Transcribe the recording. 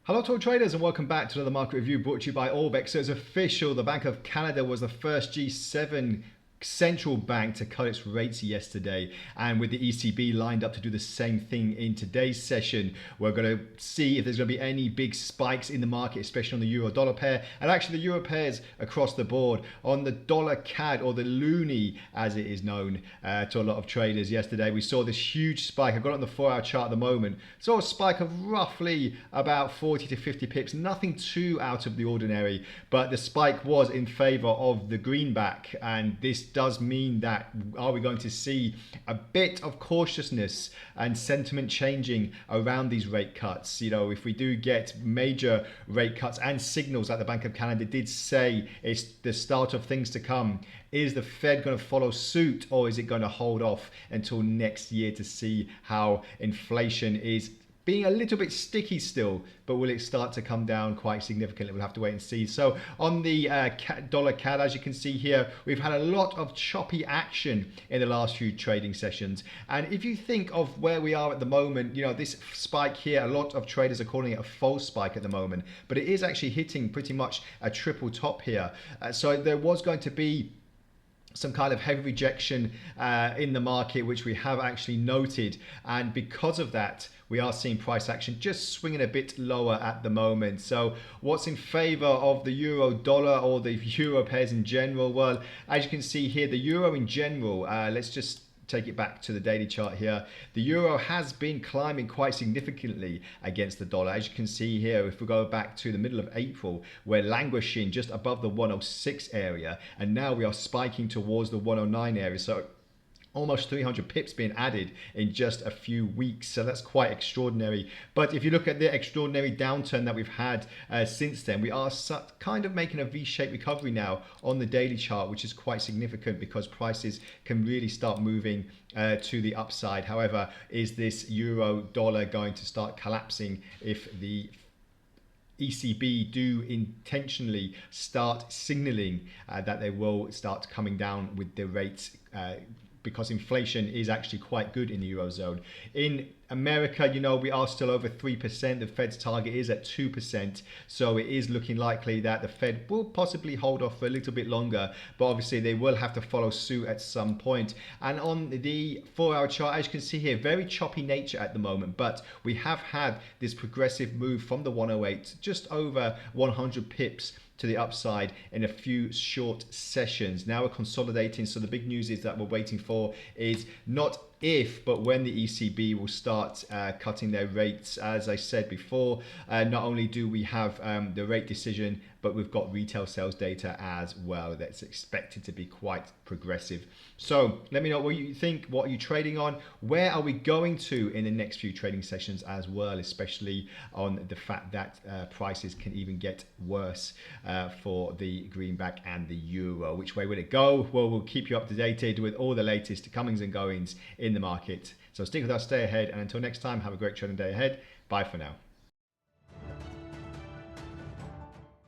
Hello to all traders and welcome back to another market review brought to you by Orbex. So it's official, the Bank of Canada was the first G7 central bank to cut its rates yesterday, and with the ECB lined up to do the same thing in today's session, we're going to see if there's going to be any big spikes in the market, especially on the euro dollar pair, and actually the euro pairs across the board. On the dollar CAD, or the loonie as it is known to a lot of traders, yesterday we saw this huge spike. I've got it on the 4-hour chart at the moment. Saw a spike of roughly about 40 to 50 pips, nothing too out of the ordinary, but the spike was in favor of the greenback, and this does mean that are we going to see a bit of cautiousness and sentiment changing around these rate cuts? You know, if we do get major rate cuts and signals like the Bank of Canada did say it's the start of things to come, is the Fed going to follow suit, or is it going to hold off until next year to see how inflation is being a little bit sticky still, but will it start to come down quite significantly? We'll have to wait and see. So on the dollar CAD, as you can see here, we've had a lot of choppy action in the last few trading sessions. And if you think of where we are at the moment, you know, this spike here, a lot of traders are calling it a false spike at the moment, but it is actually hitting pretty much a triple top here. So there was going to be some kind of heavy rejection in the market, which we have actually noted, and because of that we are seeing price action just swinging a bit lower at the moment. So what's in favor of the euro dollar or the euro pairs in general? Well, as you can see here, the euro in general, let's just take it back to the daily chart here. The euro has been climbing quite significantly against the dollar. As you can see here, if we go back to the middle of April, we're languishing just above the 106 area, and now we are spiking towards the 109 area. So almost 300 pips being added in just a few weeks. So that's quite extraordinary. But if you look at the extraordinary downturn that we've had since then, we are kind of making a V-shaped recovery now on the daily chart, which is quite significant because prices can really start moving to the upside. However, is this euro dollar going to start collapsing if the ECB do intentionally start signaling that they will start coming down with the rates, because inflation is actually quite good in the Eurozone. In America, you know, we are still over 3%. The Fed's target is at 2%. So it is looking likely that the Fed will possibly hold off for a little bit longer, but obviously they will have to follow suit at some point. And on the 4-hour chart, as you can see here, very choppy nature at the moment, but we have had this progressive move from the 108 just over 100 pips to the upside in a few short sessions. Now we're consolidating, so the big news is that we're waiting for is not if, but when the ECB will start cutting their rates. As I said before, not only do we have the rate decision, but we've got retail sales data as well that's expected to be quite progressive. So let me know what you think. What are you trading on? Where are we going to in the next few trading sessions as well, especially on the fact that prices can even get worse for the greenback and the euro. Which way will it go? Well, we'll keep you up to date with all the latest comings and goings in the market. So stick with us, stay ahead, and until next time, have a great trading day ahead. Bye for now.